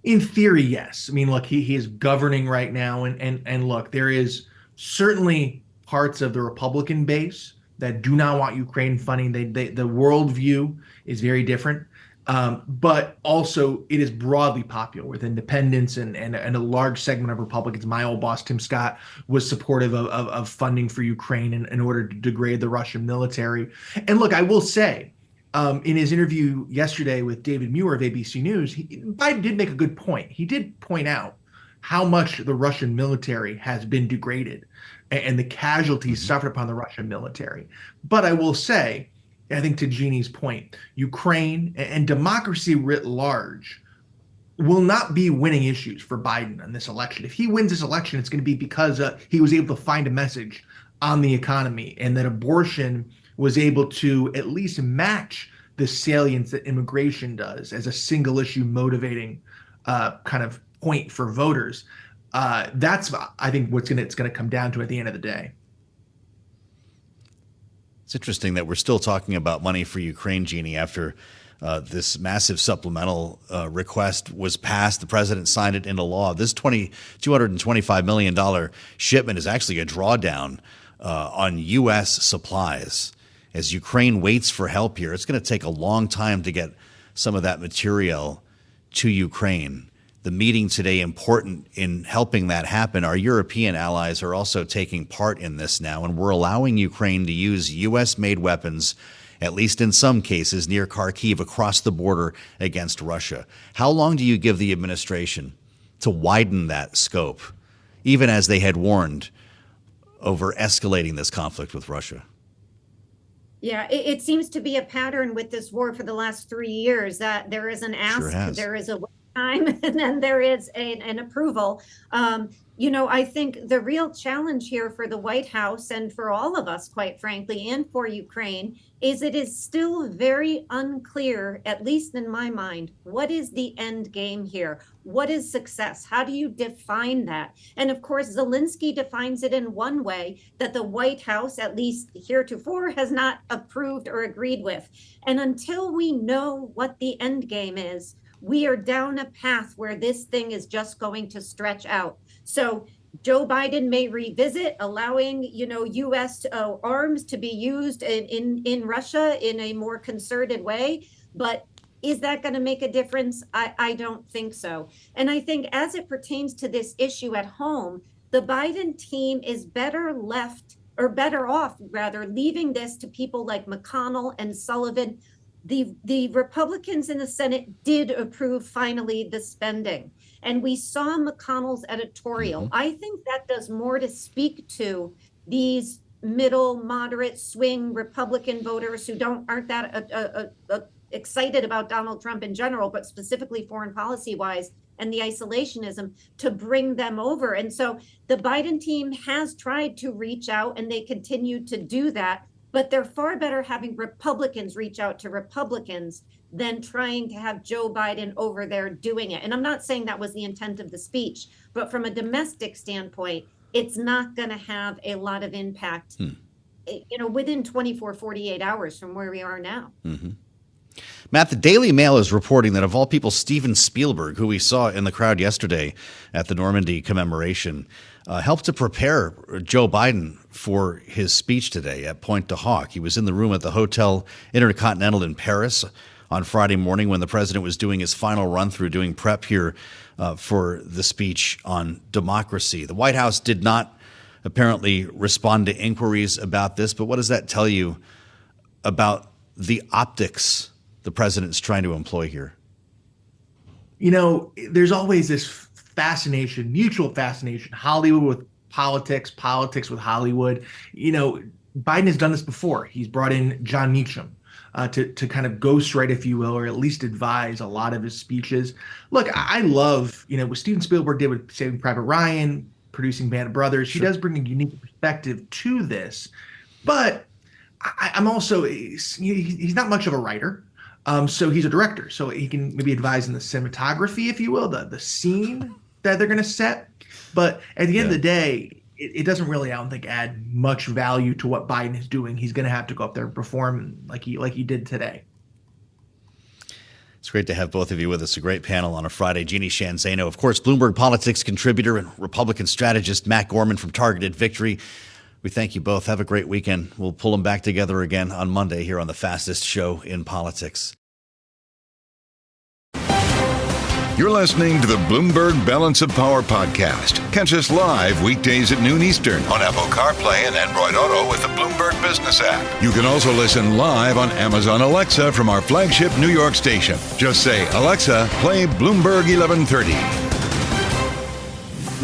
In theory, yes. I mean, look, he is governing right now. And look, there is certainly parts of the Republican base that do not want Ukraine funding. The worldview is very different. But also it is broadly popular with independents and a large segment of Republicans. My old boss, Tim Scott, was supportive of funding for Ukraine in order to degrade the Russian military. And look, I will say, in his interview yesterday with David Muir of ABC News, Biden did make a good point. He did point out how much the Russian military has been degraded and the casualties suffered upon the Russian military. But I will say, I think to Jeanne's point, Ukraine and democracy writ large will not be winning issues for Biden in this election. If he wins this election, it's going to be because he was able to find a message on the economy and that abortion was able to at least match the salience that immigration does as a single issue motivating kind of point for voters. That's, I think, it's going to come down to at the end of the day. It's interesting that we're still talking about money for Ukraine, Jeanne, after this massive supplemental request was passed. The president signed it into law. This $225 million shipment is actually a drawdown on U.S. supplies. As Ukraine waits for help here, it's going to take a long time to get some of that material to Ukraine. The meeting today important in helping that happen. Our European allies are also taking part in this now, and we're allowing Ukraine to use U.S.-made weapons, at least in some cases, near Kyiv across the border against Russia. How long do you give the administration to widen that scope, even as they had warned over escalating this conflict with Russia? Yeah, it seems to be a pattern with this war for the last 3 years that there is an ask, there is a time, and then there is an approval. I think the real challenge here for the White House and for all of us, quite frankly, and for Ukraine, is it is still very unclear, at least in my mind, what is the end game here? What is success? How do you define that? And of course, Zelensky defines it in one way that the White House, at least heretofore, has not approved or agreed with. And until we know what the end game is, we are down a path where this thing is just going to stretch out. So Joe Biden may revisit allowing, U.S. Arms to be used in Russia in a more concerted way. But is that going to make a difference? I don't think so. And I think as it pertains to this issue at home, the Biden team is better off, leaving this to people like McConnell and Sullivan. The Republicans in the Senate did approve finally the spending. And we saw McConnell's editorial. I think that does more to speak to these middle, moderate, swing Republican voters who aren't that excited about Donald Trump in general, but specifically foreign policy wise and the isolationism, to bring them over. And so the Biden team has tried to reach out, and they continue to do that. But they're far better having Republicans reach out to Republicans than trying to have Joe Biden over there doing it. And I'm not saying that was the intent of the speech, but from a domestic standpoint, it's not going to have a lot of impact, within 24, 48 hours from where we are now. Matt, the Daily Mail is reporting that, of all people, Steven Spielberg, who we saw in the crowd yesterday at the Normandy commemoration, helped to prepare Joe Biden for his speech today at Pointe du Hoc. He was in the room at the Hotel Intercontinental in Paris on Friday morning when the president was doing his final run through, doing prep here for the speech on democracy. The White House did not apparently respond to inquiries about this, but what does that tell you about the optics the president's trying to employ here? There's always this fascination, mutual fascination, Hollywood with politics, politics with Hollywood. Biden has done this before. He's brought in John Meacham to kind of ghostwrite, if you will, or at least advise a lot of his speeches. Look, I love, what Steven Spielberg did with Saving Private Ryan, producing Band of Brothers. He does bring a unique perspective to this. But I'm also, he's not much of a writer. So he's a director, so he can maybe advise in the cinematography, if you will, the scene that they're going to set. But at the end of the day, it doesn't really, I don't think, add much value to what Biden is doing. He's going to have to go up there and perform like he did today. It's great to have both of you with us. A great panel on a Friday. Jeanne, Zaino, of course, Bloomberg politics contributor and Republican strategist Matt Gorman from Targeted Victory. We thank you both. Have a great weekend. We'll pull them back together again on Monday here on the fastest show in politics. You're listening to the Bloomberg Balance of Power podcast. Catch us live weekdays at noon Eastern on Apple CarPlay and Android Auto with the Bloomberg Business app. You can also listen live on Amazon Alexa from our flagship New York station. Just say, Alexa, play Bloomberg 1130.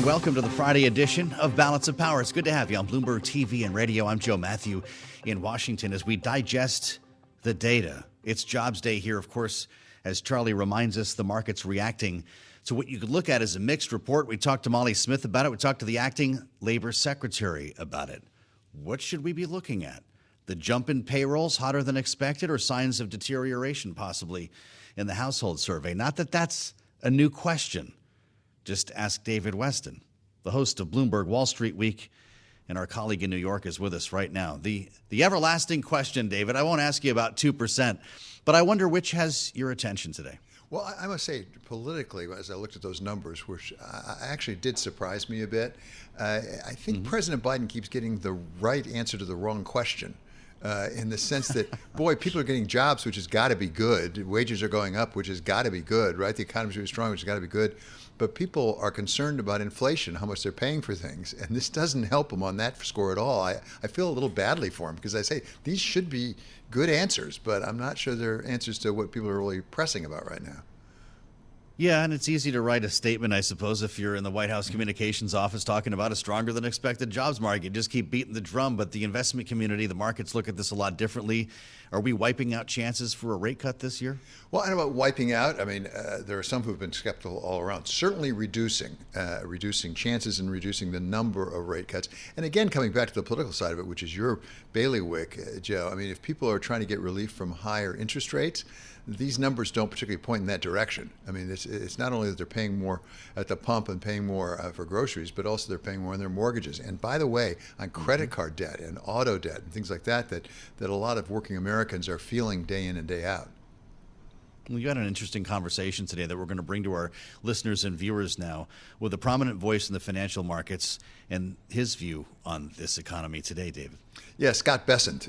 Welcome to the Friday edition of Balance of Power. It's good to have you on Bloomberg TV and radio. I'm Joe Mathieu in Washington as we digest the data. It's Jobs Day here, of course. As Charlie reminds us, the market's reacting to what you could look at as a mixed report. We talked to Molly Smith about it. We talked to the acting labor secretary about it. What should we be looking at? The jump in payrolls hotter than expected, or signs of deterioration possibly in the household survey? Not that that's a new question. Just ask David Weston, the host of Bloomberg Wall Street Week, and our colleague in New York is with us right now. The everlasting question, David. I won't ask you about 2%. But I wonder which has your attention today. Well, I must say, politically, as I looked at those numbers, which actually did surprise me a bit, I think President Biden keeps getting the right answer to the wrong question, in the sense that, boy, people are getting jobs, which has got to be good. Wages are going up, which has got to be good, right? The economy's really strong, which has got to be good. But people are concerned about inflation, how much they're paying for things. And this doesn't help them on that score at all. I feel a little badly for them because I say these should be good answers, but I'm not sure they're answers to what people are really pressing about right now. Yeah, and it's easy to write a statement, I suppose, if you're in the White House communications office talking about a stronger than expected jobs market. Just keep beating the drum, but the investment community, the markets look at this a lot differently. Are we wiping out chances for a rate cut this year? Well, I don't know about wiping out. I mean, there are some who've been skeptical all around. Certainly reducing chances and reducing the number of rate cuts. And again, coming back to the political side of it, which is your bailiwick, Joe. I mean, if people are trying to get relief from higher interest rates, these numbers don't particularly point in that direction. I mean, it's not only that they're paying more at the pump and paying more for groceries, but also they're paying more on their mortgages. And by the way, on credit card debt and auto debt and things like that a lot of working Americans are feeling day in and day out. We got an interesting conversation today that we're going to bring to our listeners and viewers now with a prominent voice in the financial markets and his view on this economy today, David. Yeah, Scott Bessent,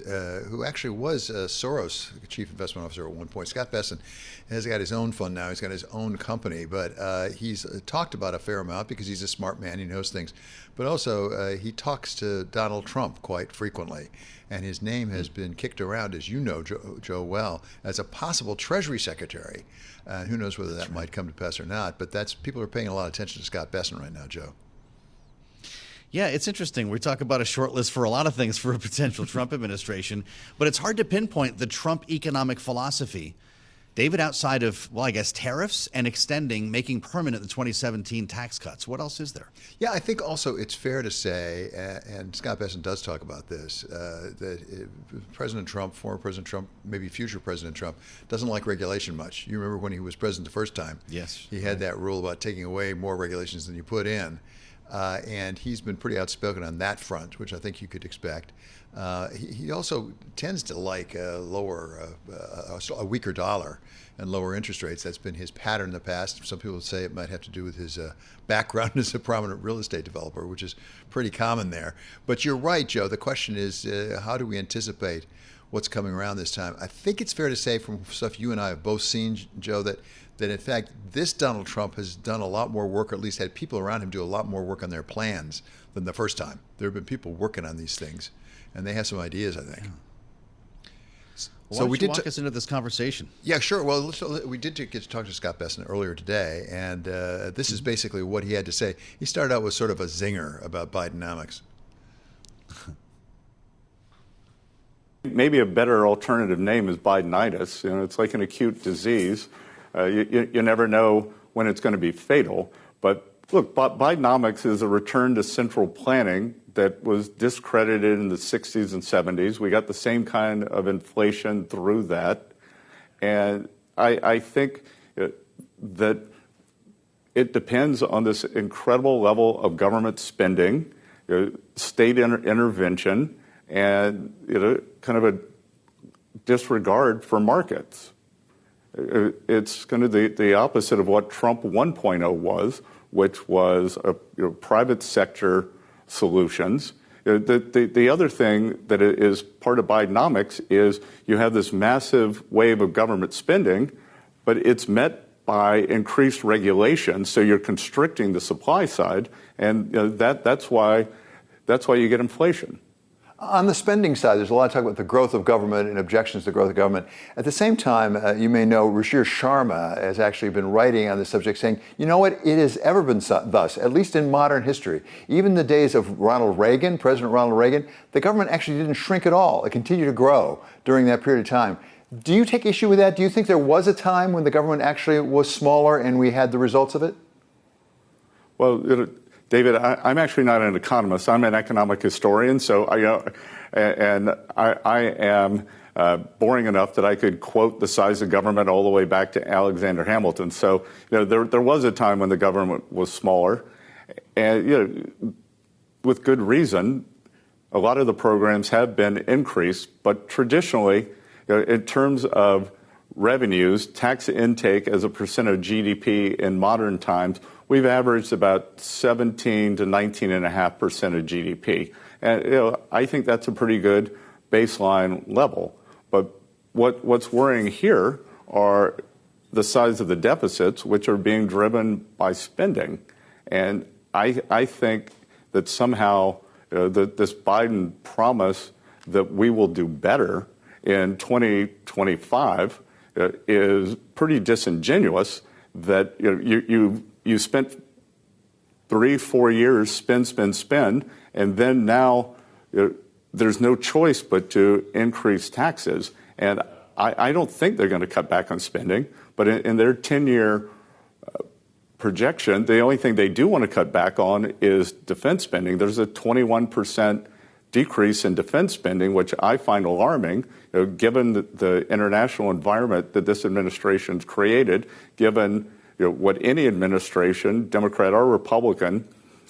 who actually was Soros' chief investment officer at one point. Scott Bessent has got his own fund now. He's got his own company, but he's talked about a fair amount because he's a smart man. He knows things. But also, he talks to Donald Trump quite frequently. And his name has been kicked around, as you know, Joe, well, as a possible Treasury Secretary. Who knows whether that might come to pass or not. But people are paying a lot of attention to Scott Bessent right now, Joe. Yeah, it's interesting. We talk about a short list for a lot of things for a potential Trump administration, but it's hard to pinpoint the Trump economic philosophy. David, outside of, well, I guess tariffs and making permanent the 2017 tax cuts, what else is there? Yeah, I think also it's fair to say, and Scott Bessent does talk about this, that President Trump, former President Trump, maybe future President Trump, doesn't like regulation much. You remember when he was president the first time? Yes. He had that rule about taking away more regulations than you put in. And he's been pretty outspoken on that front, which I think you could expect. He also tends to like a weaker dollar and lower interest rates. That's been his pattern in the past. Some people say it might have to do with his background as a prominent real estate developer, which is pretty common there. But you're right, Joe. The question is, how do we anticipate what's coming around this time? I think it's fair to say from stuff you and I have both seen, Joe, that in fact, this Donald Trump has done a lot more work, or at least had people around him do a lot more work on their plans than the first time. There have been people working on these things, and they have some ideas, I think. Yeah. Well, so we did walk us into this conversation. Yeah, sure. Well, we did get to talk to Scott Bessent earlier today, and this is basically what he had to say. He started out with sort of a zinger about Bidenomics. Maybe a better alternative name is Bidenitis. It's like an acute disease. You never know when it's going to be fatal. But look, Bidenomics is a return to central planning that was discredited in the 60s and 70s. We got the same kind of inflation through that. And I think that it depends on this incredible level of government spending, state intervention, and kind of a disregard for markets. It's kind of the opposite of what Trump 1.0 was, which was private sector solutions. The other thing that is part of Bidenomics is you have this massive wave of government spending, but it's met by increased regulation, so you're constricting the supply side, and that's why you get inflation. On the spending side, there's a lot of talk about the growth of government and objections to the growth of government. At the same time, you may know Ruchir Sharma has actually been writing on the subject saying, you know what, it has ever been thus, at least in modern history. Even the days of President Ronald Reagan, the government actually didn't shrink at all. It continued to grow during that period of time. Do you take issue with that? Do you think there was a time when the government actually was smaller and we had the results of it? Well, David, I'm actually not an economist. I'm an economic historian, so I am boring enough that I could quote the size of government all the way back to Alexander Hamilton. So there was a time when the government was smaller, and with good reason. A lot of the programs have been increased, but traditionally, in terms of revenues, tax intake as a percent of GDP in modern times, we've averaged about 17 to 19.5% of GDP. And I think that's a pretty good baseline level. But what's worrying here are the size of the deficits, which are being driven by spending. And I think that somehow this Biden promise that we will do better in 2025 is pretty disingenuous. that you spent 3-4 years spend, and then now there's no choice but to increase taxes. And I don't think they're going to cut back on spending, but in their 10-year projection, the only thing they do want to cut back on is defense spending. There's a 21% decrease in defense spending, which I find alarming, given the international environment that this administration's created, given what any administration, Democrat or Republican,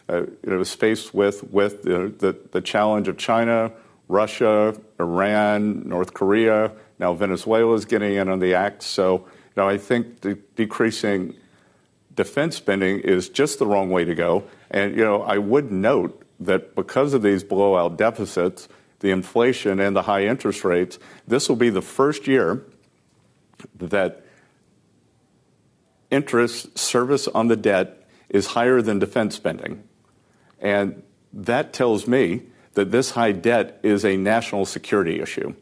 is faced with the challenge of China, Russia, Iran, North Korea. Now Venezuela is getting in on the act. So I think decreasing defense spending is just the wrong way to go. And I would note that because of these blowout deficits, the inflation and the high interest rates, this will be the first year that interest service on the debt is higher than defense spending. And that tells me that this high debt is a national security issue.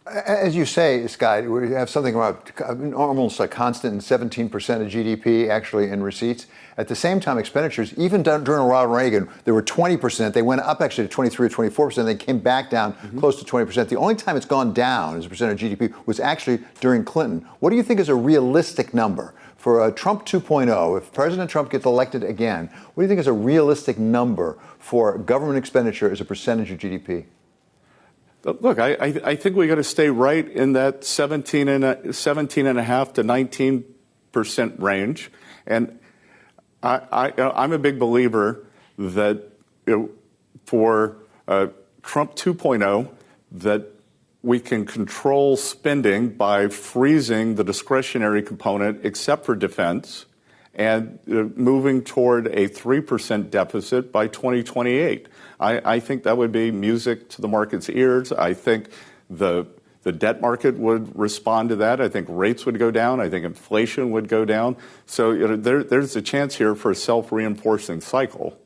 As you say, Scott, we have something about almost a constant 17% of GDP actually in receipts. At the same time, expenditures, even during Ronald Reagan, they were 20%. They went up actually to 23 or 24%. They came back down close to 20%. The only time it's gone down as a percent of GDP was actually during Clinton. What do you think is a realistic number for a Trump 2.0? If President Trump gets elected again, what do you think is a realistic number for government expenditure as a percentage of GDP? Look, I think we got to stay right in that 17.5 to 19% range, and I'm a big believer that for Trump 2.0 that we can control spending by freezing the discretionary component, except for defense, and moving toward a 3% deficit by 2028. I think that would be music to the market's ears. I think the debt market would respond to that. I think rates would go down. I think inflation would go down. So there's a chance here for a self-reinforcing cycle.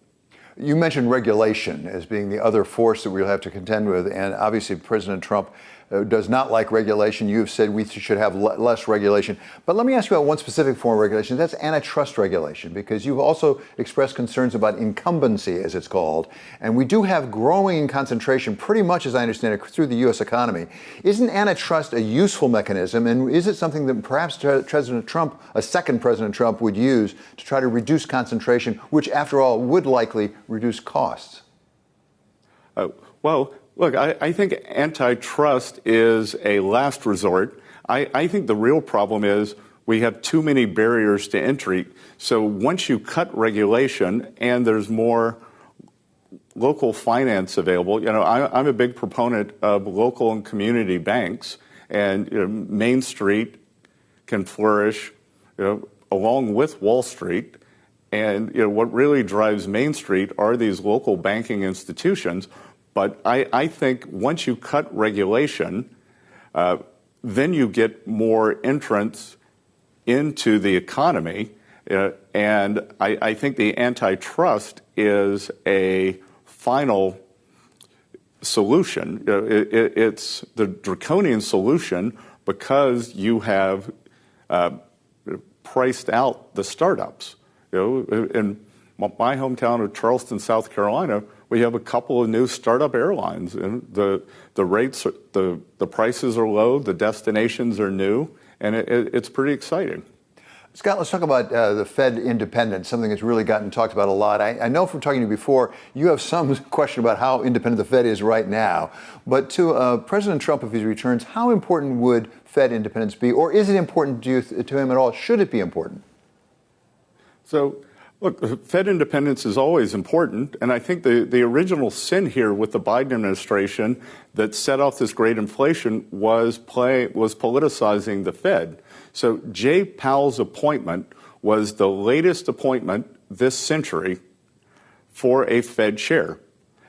You mentioned regulation as being the other force that we'll have to contend with, and obviously President Trump does not like regulation. You've said we should have less regulation. But let me ask you about one specific form of regulation. That's antitrust regulation, because you've also expressed concerns about incumbency, as it's called. And we do have growing concentration, pretty much as I understand it, through the U.S. economy. Isn't antitrust a useful mechanism? And is it something that perhaps President Trump, a second President Trump, would use to try to reduce concentration, which, after all, would likely reduce costs? Well, look, I think antitrust is a last resort. I think the real problem is we have too many barriers to entry. So once you cut regulation and there's more local finance available, I'm a big proponent of local and community banks, and Main Street can flourish along with Wall Street. And what really drives Main Street are these local banking institutions. But I think once you cut regulation, then you get more entrance into the economy. And I think the antitrust is a final solution. It's the draconian solution because you have priced out the startups. In my hometown of Charleston, South Carolina, we have a couple of new startup airlines, and the rates, the prices are low, the destinations are new, and it's pretty exciting. Scott, let's talk about the Fed independence, something that's really gotten talked about a lot. I know from talking to you before, you have some question about how independent the Fed is right now. But to President Trump, if he returns, how important would Fed independence be? Or is it important to him at all? Should it be important? So, look, Fed independence is always important, and I think the original sin here with the Biden administration that set off this great inflation was politicizing the Fed. So Jay Powell's appointment was the latest appointment this century for a Fed chair.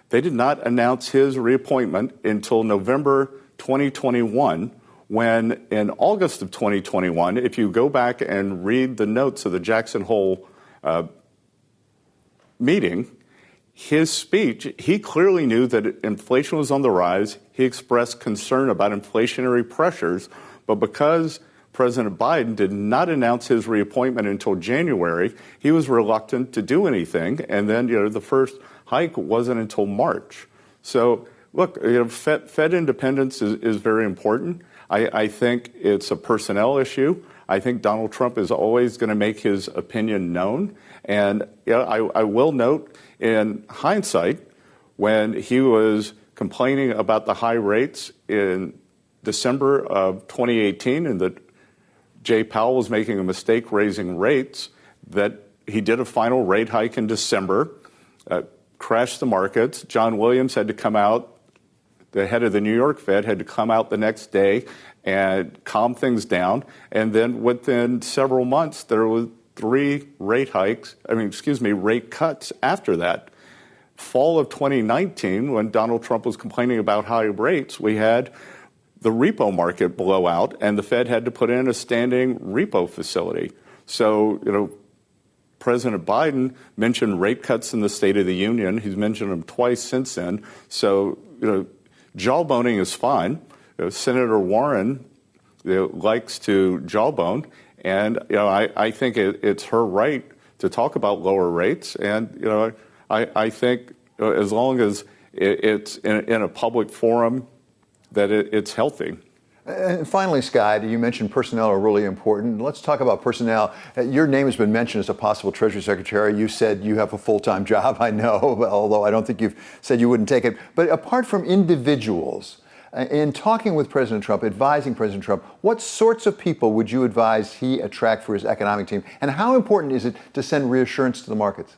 They did not announce his reappointment until November 2021, when in August of 2021, if you go back and read the notes of the Jackson Hole meeting, his speech, he clearly knew that inflation was on the rise. He expressed concern about inflationary pressures, but because President Biden did not announce his reappointment until January. He was reluctant to do anything. And then, the first hike wasn't until March. So, look, Fed independence is very important. I think it's a personnel issue. I think Donald Trump is always going to make his opinion known. And I will note, in hindsight, when he was complaining about the high rates in December of 2018 and that Jay Powell was making a mistake raising rates, that he did a final rate hike in December, crashed the markets. John Williams had to come out, the head of the New York Fed had to come out the next day and calm things down. And then within several months, there were 3 rate cuts after that. Fall of 2019, when Donald Trump was complaining about high rates, we had the repo market blow out, and the Fed had to put in a standing repo facility. So, President Biden mentioned rate cuts in the State of the Union. He's mentioned them twice since then. So, jawboning is fine. Senator Warren likes to jawbone, and I think it's her right to talk about lower rates. And I think as long as it's in a public forum, that it's healthy. And finally, Scott, you mentioned personnel are really important. Let's talk about personnel. Your name has been mentioned as a possible Treasury Secretary. You said you have a full-time job, I know, although I don't think you've said you wouldn't take it. But apart from individuals, in talking with President Trump, advising President Trump, what sorts of people would you advise he attract for his economic team? And how important is it to send reassurance to the markets?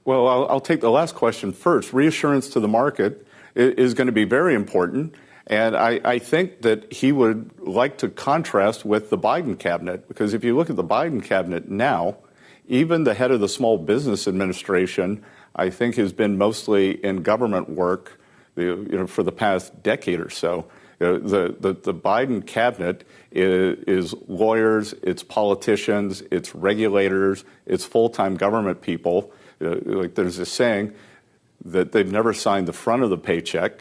Well, I'll take the last question first. Reassurance to the market is going to be very important. And I think that he would like to contrast with the Biden cabinet, because if you look at the Biden cabinet now, even the head of the Small Business Administration, I think, has been mostly in government work, for the past decade or so. The Biden cabinet is lawyers, it's politicians, it's regulators, it's full-time government people. Like there's a saying that they've never signed the front of the paycheck.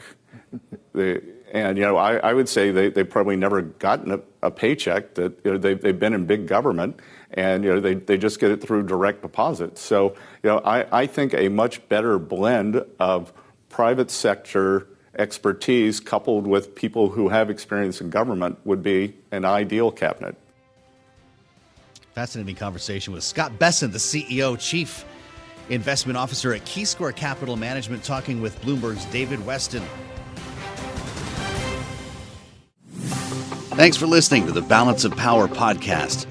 And, I would say they've probably never gotten a paycheck, that they've been in big government, and, they just get it through direct deposits. So, I think a much better blend of private sector expertise coupled with people who have experience in government would be an ideal cabinet. Fascinating conversation with Scott Bessent, the CEO, Chief Investment Officer at Keyscore Capital Management, talking with Bloomberg's David Weston. Thanks for listening to the Balance of Power podcast.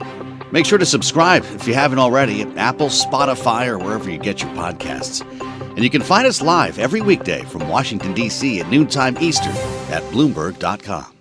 Make sure to subscribe if you haven't already at Apple, Spotify, or wherever you get your podcasts. And you can find us live every weekday from Washington, D.C. at noontime Eastern at Bloomberg.com.